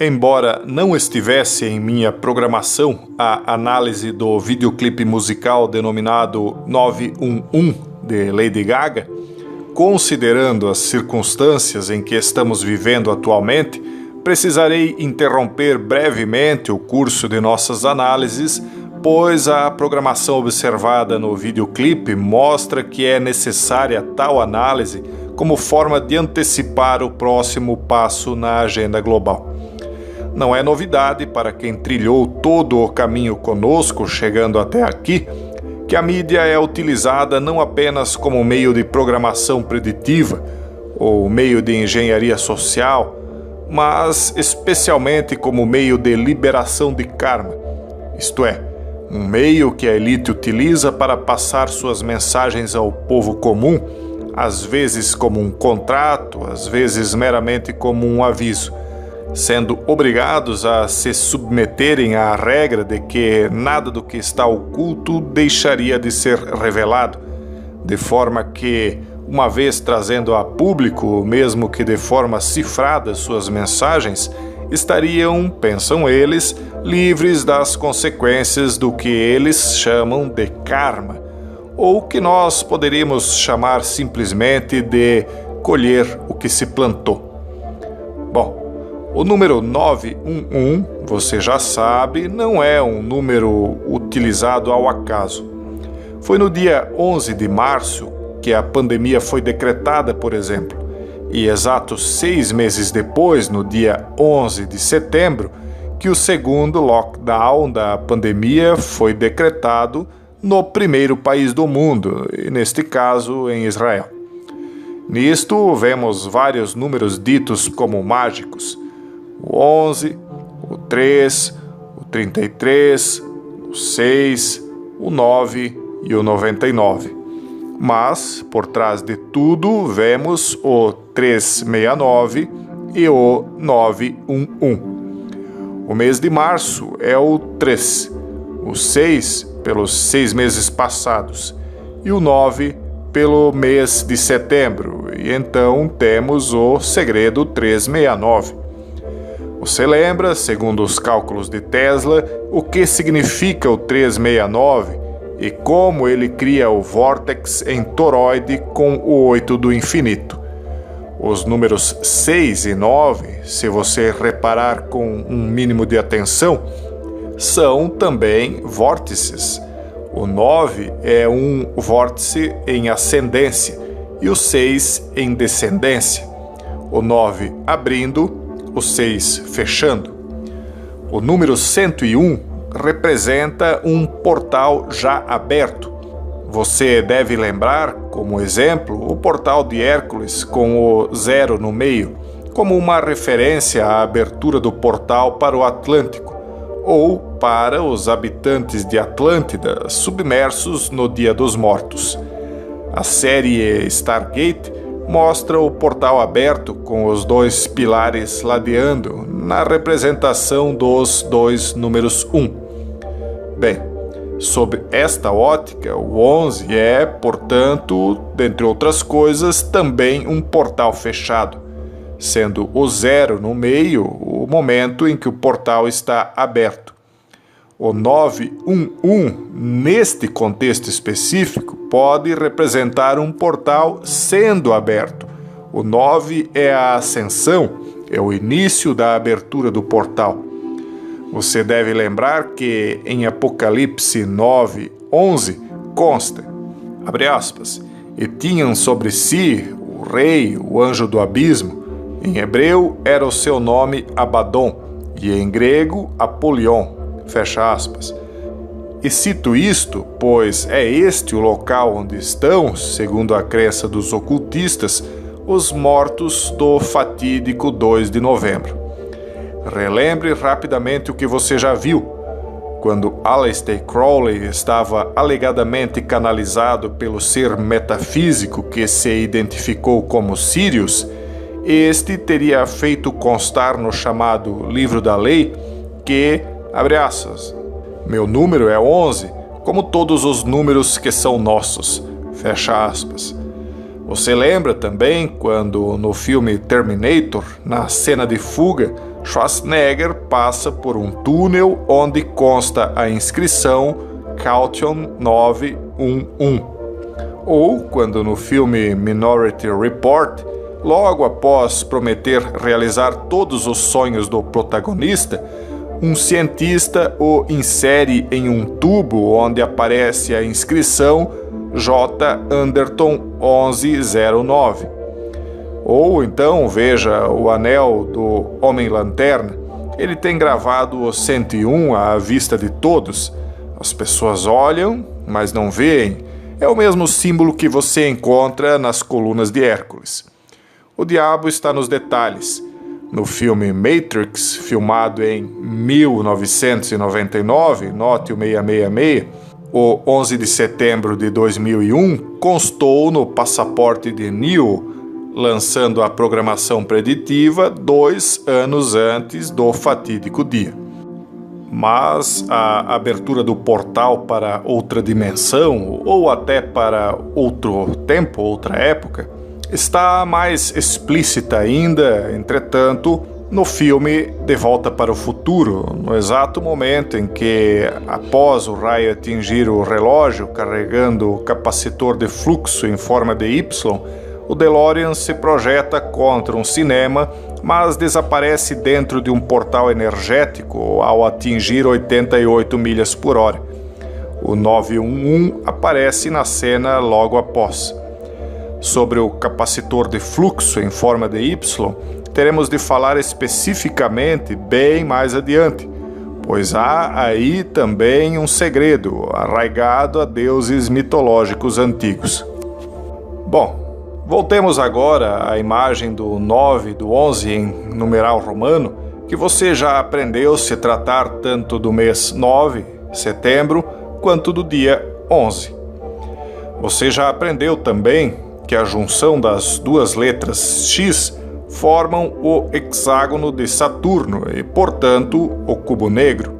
Embora não estivesse em minha programação a análise do videoclipe musical denominado 911 de Lady Gaga, considerando as circunstâncias em que estamos vivendo atualmente, precisarei interromper brevemente o curso de nossas análises, pois a programação observada no videoclipe mostra que é necessária tal análise como forma de antecipar o próximo passo na agenda global. Não é novidade para quem trilhou todo o caminho conosco, chegando até aqui, que a mídia é utilizada não apenas como meio de programação preditiva ou meio de engenharia social, mas especialmente como meio de liberação de karma, isto é, um meio que a elite utiliza para passar suas mensagens ao povo comum, às vezes como um contrato, às vezes meramente como um aviso, sendo obrigados a se submeterem à regra de que nada do que está oculto deixaria de ser revelado, de forma que, uma vez trazendo a público, mesmo que de forma cifrada, suas mensagens, estariam, pensam eles, livres das consequências do que eles chamam de karma, ou que nós poderíamos chamar simplesmente de colher o que se plantou. Bom, o número 911, você já sabe, não é um número utilizado ao acaso. Foi no dia 11 de março que a pandemia foi decretada, por exemplo, e exatos 6 meses depois, no dia 11 de setembro, que o segundo lockdown da pandemia foi decretado no primeiro país do mundo, e neste caso em Israel. Nisto, vemos vários números ditos como mágicos: o 11, o 3, o 33, o 6, o 9 e o 99. Mas, por trás de tudo, vemos o 369 e o 911. O mês de março é o 3, o 6 pelos 6 meses passados e o 9 pelo mês de setembro. E então temos o segredo 369. Você lembra, segundo os cálculos de Tesla, o que significa o 369 e como ele cria o vórtex em toroide com o 8 do infinito. Os números 6 e 9, se você reparar com um mínimo de atenção, são também vórtices. O 9 é um vórtice em ascendência e o 6 em descendência. O 9 abrindo, o 6 fechando. O número 101 representa um portal já aberto. Você deve lembrar, como exemplo, o portal de Hércules com o 0 no meio, como uma referência à abertura do portal para o Atlântico, ou para os habitantes de Atlântida submersos no Dia dos Mortos. A série Stargate mostra o portal aberto com os 2 pilares ladeando na representação dos 2 números 1. Bem, sob esta ótica, o 11 é, portanto, dentre outras coisas, também um portal fechado, sendo o 0 no meio o momento em que o portal está aberto. O 911, neste contexto específico, pode representar um portal sendo aberto. O 9 é a ascensão, é o início da abertura do portal. Você deve lembrar que em Apocalipse 9:11 consta, abre aspas, e tinham sobre si o rei, o anjo do abismo. Em hebreu era o seu nome Abaddon e em grego Apolion. Fecha aspas. E cito isto, pois é este o local onde estão, segundo a crença dos ocultistas, os mortos do fatídico 2 de novembro. Relembre rapidamente o que você já viu. Quando Aleister Crowley estava alegadamente canalizado pelo ser metafísico que se identificou como Sirius, este teria feito constar no chamado Livro da Lei que, abre aspas, meu número é 11, como todos os números que são nossos, fecha aspas. Você lembra também quando no filme Terminator, na cena de fuga, Schwarzenegger passa por um túnel onde consta a inscrição Caution 911. Ou, quando no filme Minority Report, logo após prometer realizar todos os sonhos do protagonista, um cientista o insere em um tubo onde aparece a inscrição J. Anderton 1109. Ou então veja o anel do Homem-Lanterna. Ele tem gravado o 101 à vista de todos. As pessoas olham, mas não veem. É o mesmo símbolo que você encontra nas colunas de Hércules. O diabo está nos detalhes. No filme Matrix, filmado em 1999, note o 666, o 11 de setembro de 2001, constou no passaporte de Neo, lançando a programação preditiva 2 anos antes do fatídico dia. Mas a abertura do portal para outra dimensão, ou até para outro tempo, outra época, está mais explícita ainda, entretanto, no filme De Volta para o Futuro, no exato momento em que, após o raio atingir o relógio carregando o capacitor de fluxo em forma de Y, o DeLorean se projeta contra um cinema, mas desaparece dentro de um portal energético ao atingir 88 milhas por hora. O 911 aparece na cena logo após. Sobre o capacitor de fluxo em forma de Y, teremos de falar especificamente bem mais adiante, pois há aí também um segredo arraigado a deuses mitológicos antigos. Bom, voltemos agora à imagem do 9 e do 11 em numeral romano, que você já aprendeu se tratar tanto do mês 9, setembro, quanto do dia 11. Você já aprendeu também que a junção das duas letras X formam o hexágono de Saturno e, portanto, o cubo negro.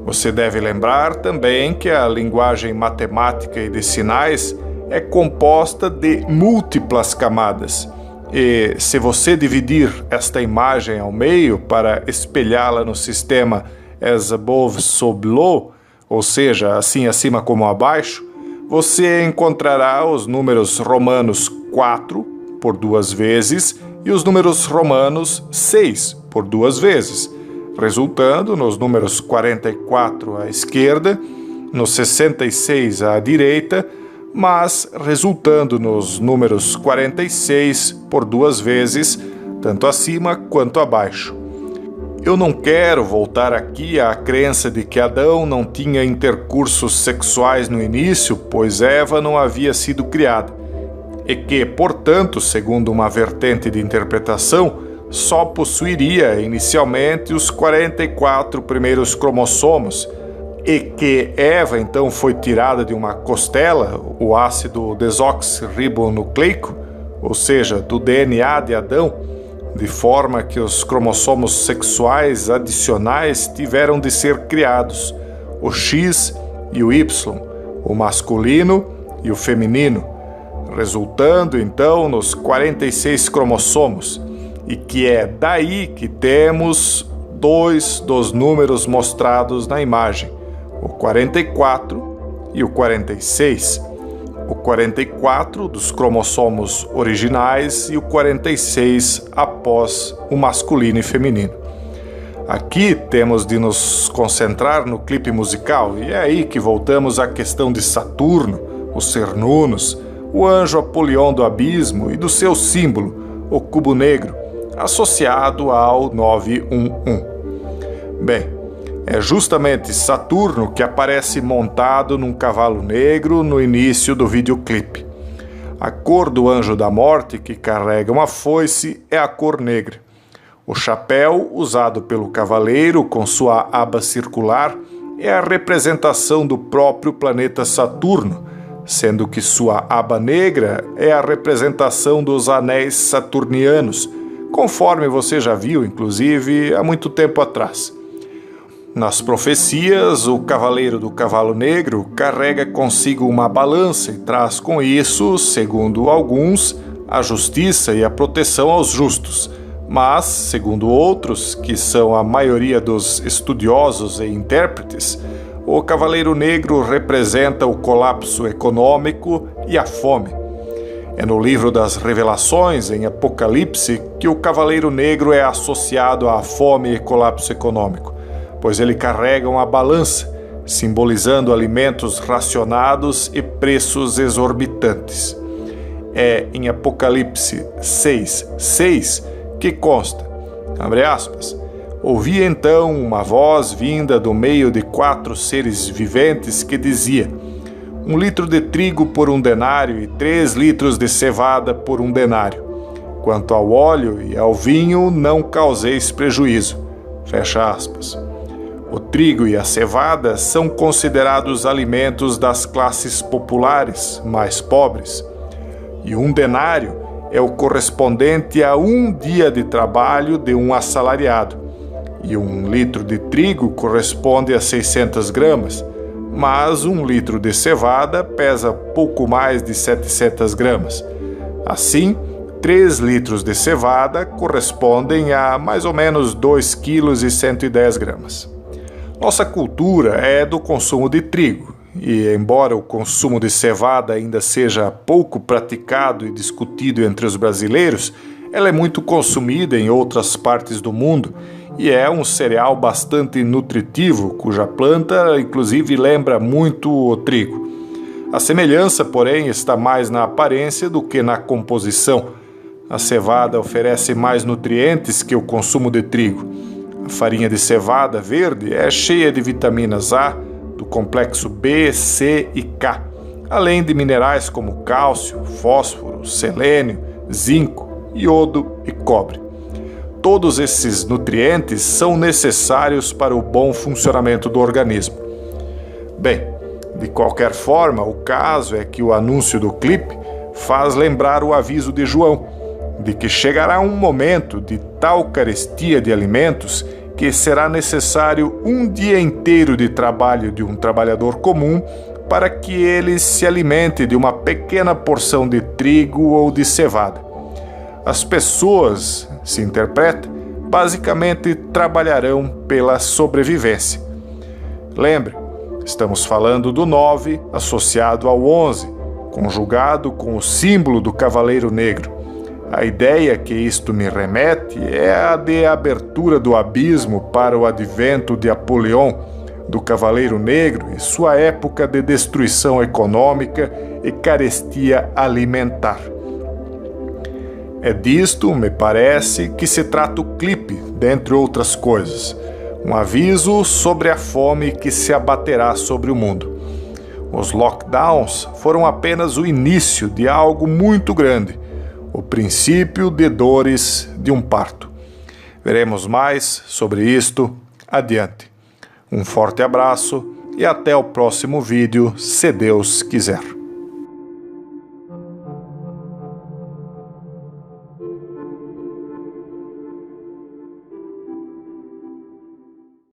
Você deve lembrar também que a linguagem matemática e de sinais é composta de múltiplas camadas. E se você dividir esta imagem ao meio para espelhá-la no sistema as above, so below, ou seja, assim acima como abaixo, você encontrará os números romanos 4 por 2 vezes e os números romanos 6 por 2 vezes, resultando nos números 44 à esquerda, no 66 à direita, mas resultando nos números 46 por 2 vezes, tanto acima quanto abaixo. Eu não quero voltar aqui à crença de que Adão não tinha intercursos sexuais no início, pois Eva não havia sido criada, e que, portanto, segundo uma vertente de interpretação, só possuiria inicialmente os 44 primeiros cromossomos, e que Eva então foi tirada de uma costela, o ácido desoxirribonucleico, ou seja, do DNA de Adão, de forma que os cromossomos sexuais adicionais tiveram de ser criados, o X e o Y, o masculino e o feminino, resultando então nos 46 cromossomos, e que é daí que temos 2 dos números mostrados na imagem, o 44 e o 46. O 44 dos cromossomos originais e o 46 após o masculino e feminino. Aqui temos de nos concentrar no clipe musical, e é aí que voltamos à questão de Saturno, os Cernunnos, o anjo Apolion do abismo e do seu símbolo, o cubo negro, associado ao 911. Bem, é justamente Saturno que aparece montado num cavalo negro no início do videoclipe. A cor do anjo da morte que carrega uma foice é a cor negra. O chapéu usado pelo cavaleiro com sua aba circular é a representação do próprio planeta Saturno, sendo que sua aba negra é a representação dos anéis saturnianos, conforme você já viu, inclusive, há muito tempo atrás. Nas profecias, o cavaleiro do cavalo negro carrega consigo uma balança e traz com isso, segundo alguns, a justiça e a proteção aos justos, Mas, segundo outros, que são a maioria dos estudiosos e intérpretes, o Cavaleiro Negro representa o colapso econômico e a fome. É no livro das Revelações, em Apocalipse, que o Cavaleiro Negro é associado à fome e colapso econômico, pois ele carrega uma balança, simbolizando alimentos racionados e preços exorbitantes. É em Apocalipse 6:6 que consta, abre aspas, ouvi então uma voz vinda do meio de 4 seres viventes que dizia: 1 litro de trigo por 1 denário e 3 litros de cevada por 1 denário. Quanto ao óleo e ao vinho, não causeis prejuízo. Fecha aspas. O trigo e a cevada são considerados alimentos das classes populares, mais pobres. E 1 denário é o correspondente a 1 dia de trabalho de um assalariado. E 1 litro de trigo corresponde a 600 gramas, mas 1 litro de cevada pesa pouco mais de 700 gramas. Assim, 3 litros de cevada correspondem a mais ou menos 2 quilos e 110 gramas. Nossa cultura é do consumo de trigo, e embora o consumo de cevada ainda seja pouco praticado e discutido entre os brasileiros, ela é muito consumida em outras partes do mundo e é um cereal bastante nutritivo, cuja planta inclusive lembra muito o trigo. A semelhança, porém, está mais na aparência do que na composição. A cevada oferece mais nutrientes que o consumo de trigo. A farinha de cevada verde é cheia de vitaminas A, do complexo B, C e K, além de minerais como cálcio, fósforo, selênio, zinco, iodo e cobre. Todos esses nutrientes são necessários para o bom funcionamento do organismo. Bem, de qualquer forma, o caso é que o anúncio do clipe faz lembrar o aviso de João, de que chegará um momento de tal carestia de alimentos que será necessário 1 dia inteiro de trabalho de um trabalhador comum para que ele se alimente de uma pequena porção de trigo ou de cevada. As pessoas, se interpreta, basicamente trabalharão pela sobrevivência. Lembre, estamos falando do 9 associado ao 11, conjugado com o símbolo do Cavaleiro Negro. A ideia que isto me remete é a de abertura do abismo para o advento de Apolion, do Cavaleiro Negro e sua época de destruição econômica e carestia alimentar. É disto, me parece, que se trata o clipe, dentre outras coisas. Um aviso sobre a fome que se abaterá sobre o mundo. Os lockdowns foram apenas o início de algo muito grande, o princípio de dores de um parto. Veremos mais sobre isto adiante. Um forte abraço e até o próximo vídeo, se Deus quiser.